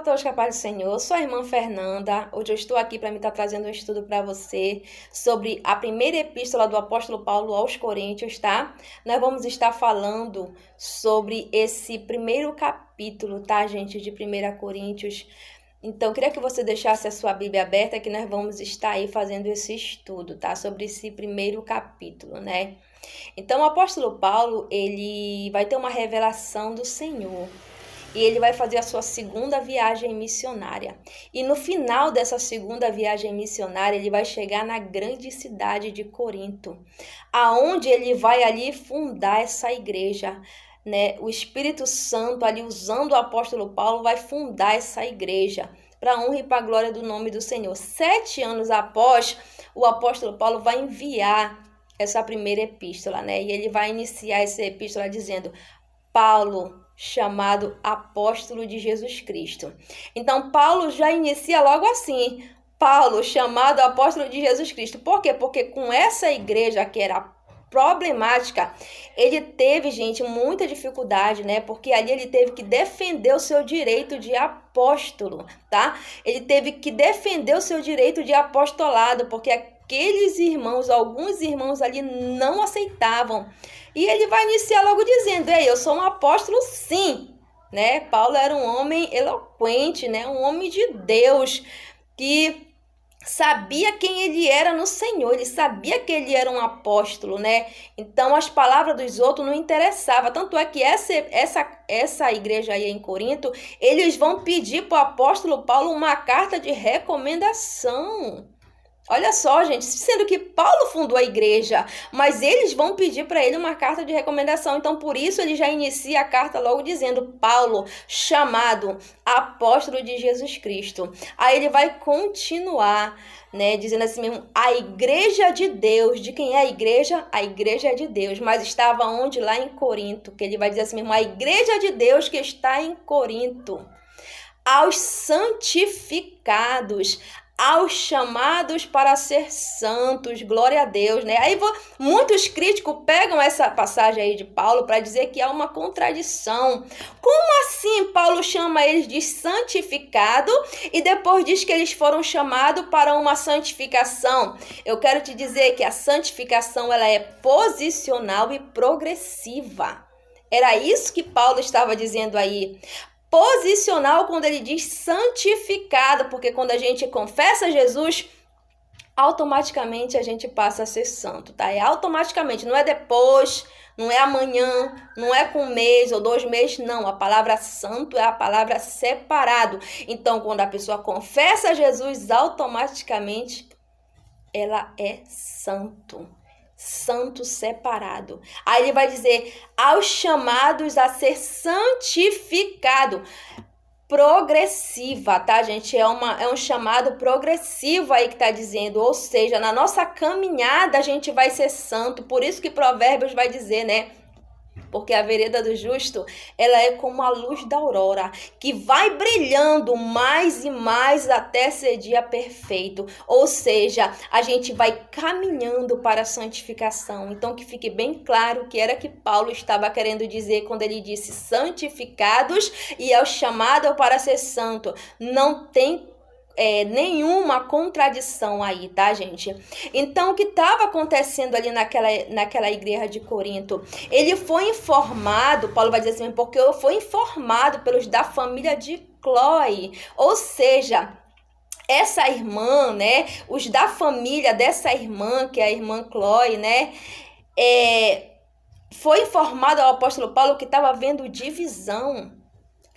todos que a paz do Senhor, eu sou a irmã Fernanda. Hoje eu estou aqui para me estar trazendo um estudo para você sobre a primeira epístola do apóstolo Paulo aos Coríntios, tá? Nós vamos estar falando sobre esse primeiro capítulo, tá, gente, de 1 Coríntios. Então, eu queria que você deixasse a sua Bíblia aberta, que nós vamos estar aí fazendo esse estudo, tá? Sobre esse primeiro capítulo, né? Então, o apóstolo Paulo, ele vai ter uma revelação do Senhor. E ele vai fazer a sua segunda viagem missionária. E no final dessa segunda viagem missionária, ele vai chegar na grande cidade de Corinto, aonde ele vai ali fundar essa igreja, né? O Espírito Santo ali, usando o apóstolo Paulo, vai fundar essa igreja para a honra e para a glória do nome do Senhor. 7 anos após, o apóstolo Paulo vai enviar essa primeira epístola, né? E ele vai iniciar essa epístola dizendo: Paulo, chamado apóstolo de Jesus Cristo. Então, Paulo já inicia logo assim: Paulo, chamado apóstolo de Jesus Cristo. Por quê? Porque com essa igreja que era problemática, ele teve, gente, muita dificuldade, né? Porque ali ele teve que defender o seu direito de apóstolo, tá? Ele teve que defender o seu direito de apostolado, porque aqueles irmãos, alguns irmãos ali não aceitavam. E ele vai iniciar logo dizendo: ei, eu sou um apóstolo sim, né? Paulo era um homem eloquente, né? Um homem de Deus, que sabia quem ele era no Senhor, ele sabia que ele era um apóstolo, né? Então as palavras dos outros não interessavam. Tanto é que essa igreja aí em Corinto, eles vão pedir para o apóstolo Paulo uma carta de recomendação. Olha só, gente, sendo que Paulo fundou a igreja, mas eles vão pedir para ele uma carta de recomendação. Então, por isso, ele já inicia a carta logo dizendo: Paulo, chamado apóstolo de Jesus Cristo. Aí ele vai continuar, né, dizendo assim mesmo: a igreja de Deus. De quem é a igreja? A igreja é de Deus. Mas estava onde? Lá em Corinto. Que ele vai dizer assim mesmo: a igreja de Deus que está em Corinto. Aos santificados, aos chamados para ser santos, glória a Deus, né? Aí muitos críticos pegam essa passagem aí de Paulo para dizer que há uma contradição. Como assim Paulo chama eles de santificado e depois diz que eles foram chamados para uma santificação? Eu quero te dizer que a santificação, ela é posicional e progressiva. Era isso que Paulo estava dizendo aí. Posicional quando ele diz santificado, porque quando a gente confessa Jesus, automaticamente a gente passa a ser santo, tá? É automaticamente, não é depois, não é amanhã, não é com 1 mês ou 2 meses, não. A palavra santo é a palavra separado. Então, quando a pessoa confessa Jesus, automaticamente ela é santo. Santo separado. Aí ele vai dizer: aos chamados a ser santificado. Progressiva, tá, gente? É um chamado progressivo aí que tá dizendo. Ou seja, na nossa caminhada a gente vai ser santo. Por isso que Provérbios vai dizer, né? Porque a vereda do justo, ela é como a luz da aurora, que vai brilhando mais e mais até ser dia perfeito. Ou seja, a gente vai caminhando para a santificação. Então, que fique bem claro o que era que Paulo estava querendo dizer quando ele disse santificados e é o chamado para ser santo. Não tem nenhuma contradição aí, tá, gente? Então, o que estava acontecendo ali naquela igreja de Corinto? Ele foi informado, Paulo vai dizer assim, porque eu fui informado pelos da família de Cloe, ou seja, essa irmã, né, os da família dessa irmã, que é a irmã Cloe, né, foi informado ao apóstolo Paulo que estava havendo divisão,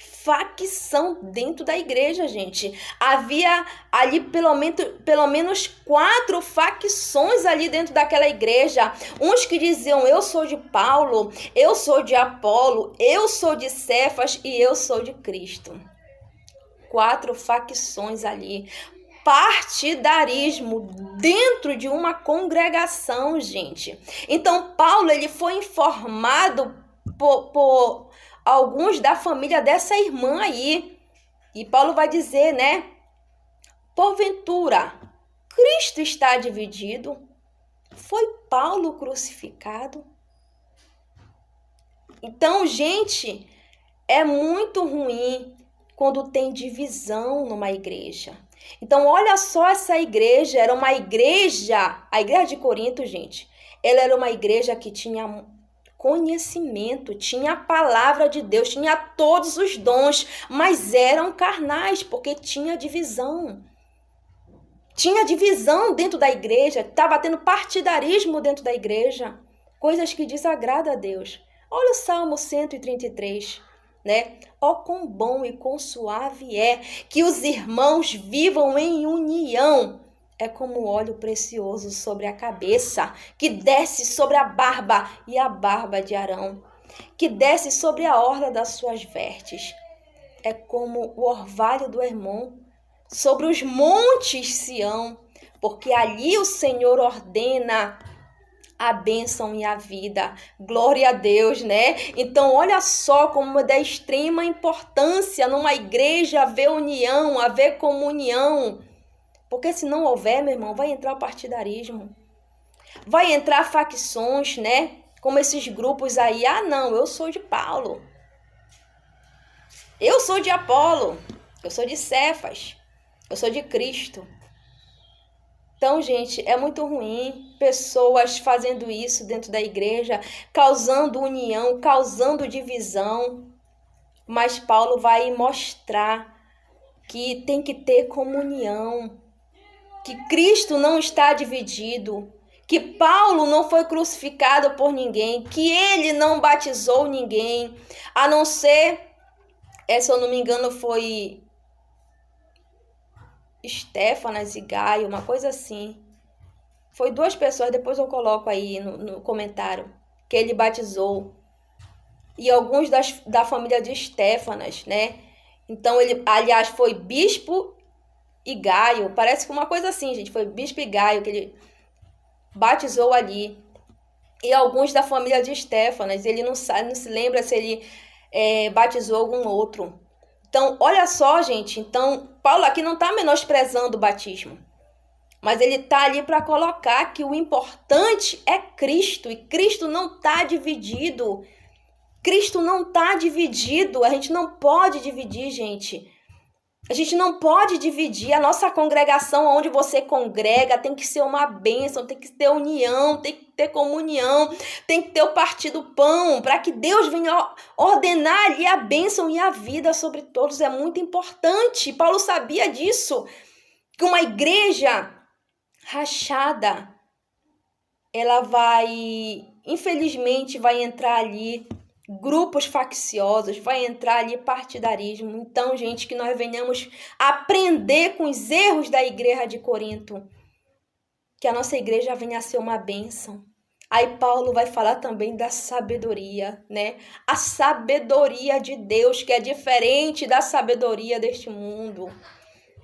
facção dentro da igreja, gente. Havia ali pelo menos 4 facções ali dentro daquela igreja. Uns que diziam: eu sou de Paulo, eu sou de Apolo, eu sou de Cefas e eu sou de Cristo. 4 facções ali. Partidarismo dentro de uma congregação, gente. Então, Paulo, ele foi informado por alguns da família dessa irmã aí. E Paulo vai dizer, né? Porventura, Cristo está dividido? Foi Paulo crucificado? Então, gente, é muito ruim quando tem divisão numa igreja. Então, olha só, essa igreja era uma igreja, a igreja de Corinto, gente, ela era uma igreja que tinha conhecimento, tinha a palavra de Deus, tinha todos os dons, mas eram carnais, porque tinha divisão. Tinha divisão dentro da igreja, estava tendo partidarismo dentro da igreja, coisas que desagradam a Deus. Olha o Salmo 133, né? Ó, quão bom e quão suave é que os irmãos vivam em união. É como óleo precioso sobre a cabeça, que desce sobre a barba e a barba de Arão, que desce sobre a orla das suas vestes. É como o orvalho do Hermon sobre os montes Sião, porque ali o Senhor ordena a bênção e a vida. Glória a Deus, né? Então, olha só como é da extrema importância numa igreja haver união, haver comunhão. Porque se não houver, meu irmão, vai entrar o partidarismo. Vai entrar facções, né? Como esses grupos aí. Ah, não, eu sou de Paulo. Eu sou de Apolo. Eu sou de Cefas. Eu sou de Cristo. Então, gente, é muito ruim pessoas fazendo isso dentro da igreja, causando união, causando divisão. Mas Paulo vai mostrar que tem que ter comunhão, que Cristo não está dividido, que Paulo não foi crucificado por ninguém, que ele não batizou ninguém, a não ser, se eu não me engano, foi Estéfanas e Gaio, uma coisa assim. Foi 2 pessoas, depois eu coloco aí no comentário, que ele batizou. E alguns da família de Estéfanas, né? Então, ele, aliás, foi bispo e Gaio, parece que uma coisa assim, gente, foi bispo e Gaio que ele batizou ali. E alguns da família de Estéfanas, ele não se lembra se ele batizou algum outro. Então, olha só, gente, então Paulo aqui não está menosprezando o batismo, mas ele está ali para colocar que o importante é Cristo, e Cristo não está dividido. Cristo não está dividido, a gente não pode dividir, gente. A gente não pode dividir. A nossa congregação, onde você congrega, tem que ser uma bênção, tem que ter união, tem que ter comunhão, tem que ter o partir do pão, para que Deus venha ordenar ali a bênção e a vida sobre todos. É muito importante. Paulo sabia disso, que uma igreja rachada, ela infelizmente, vai entrar ali grupos facciosos, vai entrar ali partidarismo. Então, gente, que nós venhamos aprender com os erros da igreja de Corinto, que a nossa igreja venha a ser uma bênção. Aí Paulo vai falar também da sabedoria, né? A sabedoria de Deus, que é diferente da sabedoria deste mundo.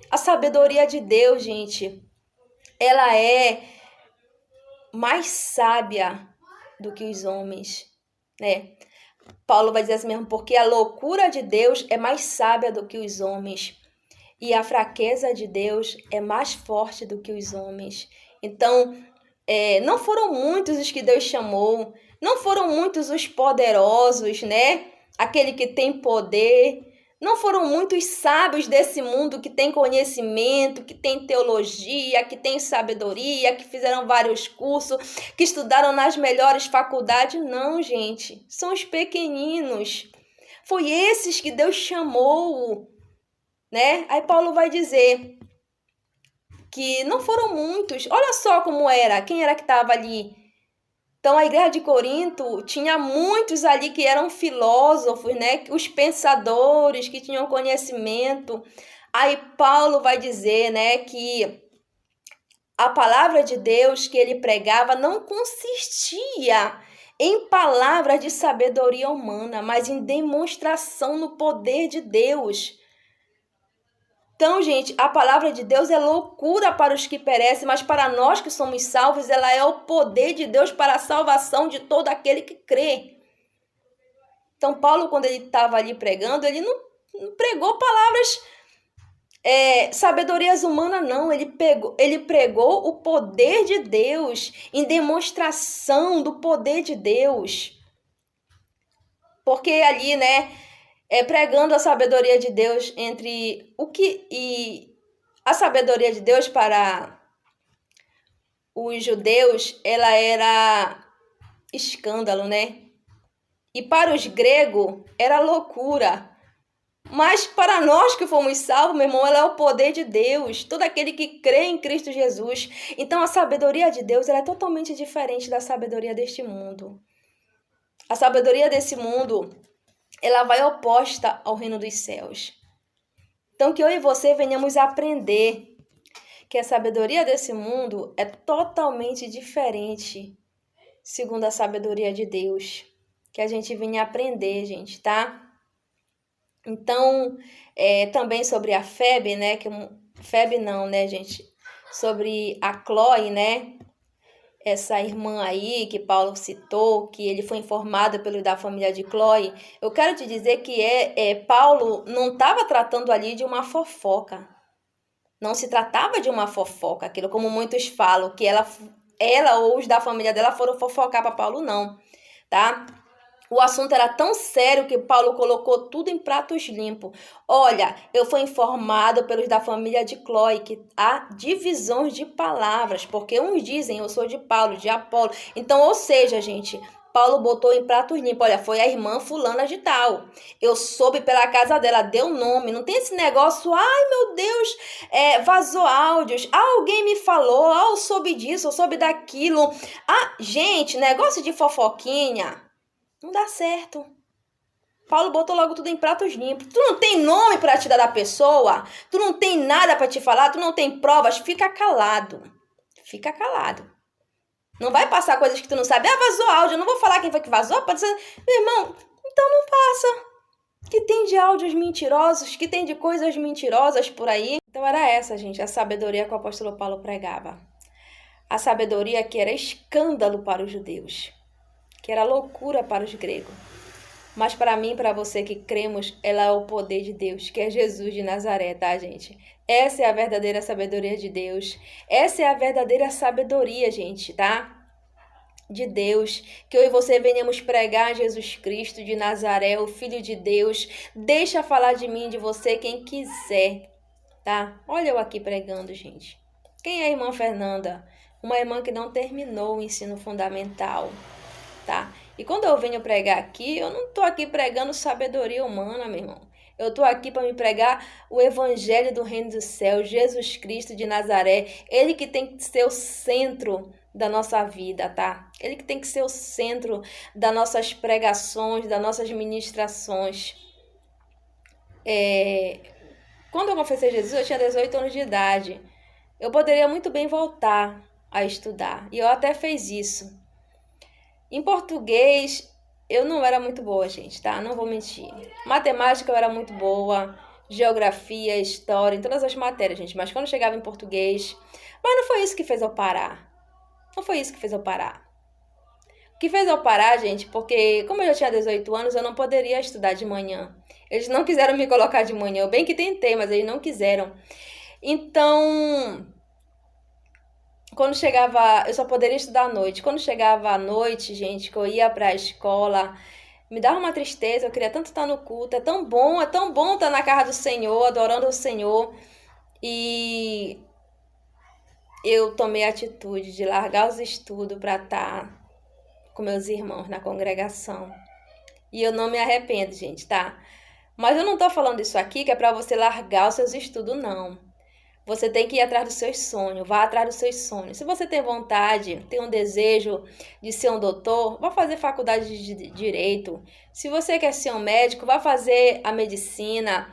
A sabedoria de Deus, gente, ela é mais sábia do que os homens, né? Paulo vai dizer assim mesmo, porque a loucura de Deus é mais sábia do que os homens, e a fraqueza de Deus é mais forte do que os homens. Então, não foram muitos os que Deus chamou, não foram muitos os poderosos, né? Aquele que tem poder. Não foram muitos sábios desse mundo que tem conhecimento, que tem teologia, que tem sabedoria, que fizeram vários cursos, que estudaram nas melhores faculdades. Não, gente. São os pequeninos. Foi esses que Deus chamou, né? Aí Paulo vai dizer que não foram muitos. Olha só como era. Quem era que estava ali? Então, a igreja de Corinto tinha muitos ali que eram filósofos, né? Os pensadores que tinham conhecimento. Aí Paulo vai dizer, né, que a palavra de Deus que ele pregava não consistia em palavras de sabedoria humana, mas em demonstração no poder de Deus. Então, gente, a palavra de Deus é loucura para os que perecem, mas para nós que somos salvos, ela é o poder de Deus para a salvação de todo aquele que crê. Então, Paulo, quando ele estava ali pregando, ele não pregou palavras, sabedorias humanas, não. Ele pregou o poder de Deus, em demonstração do poder de Deus. Porque ali, né, pregando a sabedoria de Deus entre o que e a sabedoria de Deus para os judeus, ela era escândalo, né? E para os gregos era loucura. Mas para nós que fomos salvos, meu irmão, ela é o poder de Deus. Todo aquele que crê em Cristo Jesus. Então a sabedoria de Deus ela é totalmente diferente da sabedoria deste mundo. A sabedoria desse mundo, ela vai oposta ao reino dos céus. Então que eu e você venhamos aprender que a sabedoria desse mundo é totalmente diferente, segundo a sabedoria de Deus. Que a gente venha aprender, gente, tá? Então, também sobre a Febe, né? Febe não, né, gente? Sobre a Chloe, né? Essa irmã aí que Paulo citou, que ele foi informado pelo da família de Chloe. Eu quero te dizer que Paulo não estava tratando ali de uma fofoca. Não se tratava de uma fofoca, aquilo como muitos falam, que ela ou os da família dela foram fofocar para Paulo, não, tá? O assunto era tão sério que Paulo colocou tudo em pratos limpos. Olha, eu fui informado pelos da família de Chloe que há divisões de palavras, porque uns dizem eu sou de Paulo, de Apolo. Então, ou seja, gente, Paulo botou em pratos limpos. Olha, foi a irmã fulana de tal. Eu soube pela casa dela, deu nome. Não tem esse negócio, ai meu Deus, vazou áudios. Alguém me falou, eu soube disso, eu soube daquilo. Gente, negócio de fofoquinha. Não dá certo. Paulo botou logo tudo em pratos limpos. Tu não tem nome para te dar da pessoa? Tu não tem nada para te falar? Tu não tem provas? Fica calado. Fica calado. Não vai passar coisas que tu não sabe. Vazou áudio. Eu não vou falar quem foi que vazou. Pode ser... Meu irmão, então não passa. Que tem de áudios mentirosos, que tem de coisas mentirosas por aí. Então era essa, gente, a sabedoria que o apóstolo Paulo pregava. A sabedoria que era escândalo para os judeus, que era loucura para os gregos. Mas para mim, para você que cremos, ela é o poder de Deus, que é Jesus de Nazaré, tá, gente? Essa é a verdadeira sabedoria de Deus. Essa é a verdadeira sabedoria, gente, tá? De Deus. Que eu e você venhamos pregar Jesus Cristo de Nazaré, o Filho de Deus. Deixa falar de mim, de você, quem quiser, tá? Olha eu aqui pregando, gente. Quem é a irmã Fernanda? Uma irmã que não terminou o ensino fundamental, tá? E quando eu venho pregar aqui, eu não tô aqui pregando sabedoria humana, meu irmão. Eu tô aqui para me pregar o evangelho do reino dos céus, Jesus Cristo de Nazaré. Ele que tem que ser o centro da nossa vida, tá? Ele que tem que ser o centro das nossas pregações, das nossas ministrações. Quando eu confessei Jesus, eu tinha 18 anos de idade. Eu poderia muito bem voltar a estudar. E eu até fiz isso. Em português, eu não era muito boa, gente, tá? Não vou mentir. Matemática eu era muito boa, geografia, história, em todas as matérias, gente. Mas quando chegava em português... Mas não foi isso que fez eu parar. Não foi isso que fez eu parar. O que fez eu parar, gente, porque como eu já tinha 18 anos, eu não poderia estudar de manhã. Eles não quiseram me colocar de manhã. Eu bem que tentei, mas eles não quiseram. Então... Quando chegava, eu só poderia estudar à noite. Quando chegava à noite, gente, que eu ia para a escola, me dava uma tristeza. Eu queria tanto estar no culto. É tão bom estar na casa do Senhor, adorando o Senhor. E eu tomei a atitude de largar os estudos para estar com meus irmãos na congregação. E eu não me arrependo, gente, tá? Mas eu não tô falando isso aqui que é para você largar os seus estudos, não. Você tem que ir atrás dos seus sonhos, vá atrás dos seus sonhos. Se você tem vontade, tem um desejo de ser um doutor, vá fazer faculdade de direito. Se você quer ser um médico, vá fazer a medicina.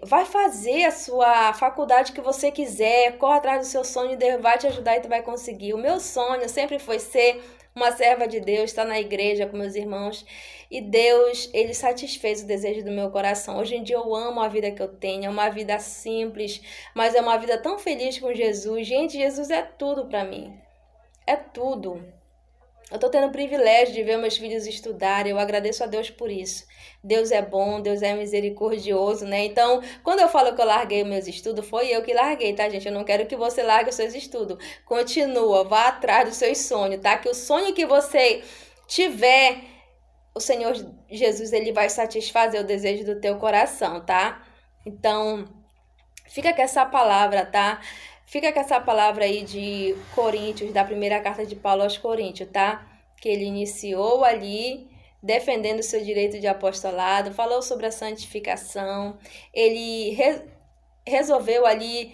Vai fazer a sua faculdade que você quiser, corra atrás do seu sonho, Deus vai te ajudar e tu vai conseguir. O meu sonho sempre foi ser uma serva de Deus, estar na igreja com meus irmãos. E Deus, Ele satisfez o desejo do meu coração. Hoje em dia eu amo a vida que eu tenho, é uma vida simples, mas é uma vida tão feliz com Jesus. Gente, Jesus é tudo para mim. É tudo. Eu tô tendo o privilégio de ver meus filhos estudarem, eu agradeço a Deus por isso. Deus é bom, Deus é misericordioso, né? Então, quando eu falo que eu larguei meus estudos, foi eu que larguei, tá, gente? Eu não quero que você largue os seus estudos. Continua, vá atrás dos seus sonhos, tá? Que o sonho que você tiver, o Senhor Jesus, ele vai satisfazer o desejo do teu coração, tá? Então, fica com essa palavra, tá? Fica com essa palavra aí de Coríntios, da primeira carta de Paulo aos Coríntios, tá? Que ele iniciou ali defendendo o seu direito de apostolado, falou sobre a santificação, ele resolveu ali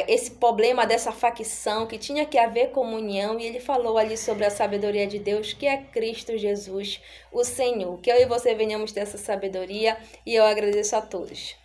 esse problema dessa facção, que tinha que haver comunhão, e ele falou ali sobre a sabedoria de Deus, que é Cristo Jesus, o Senhor. Que eu e você venhamos ter essa sabedoria, e eu agradeço a todos.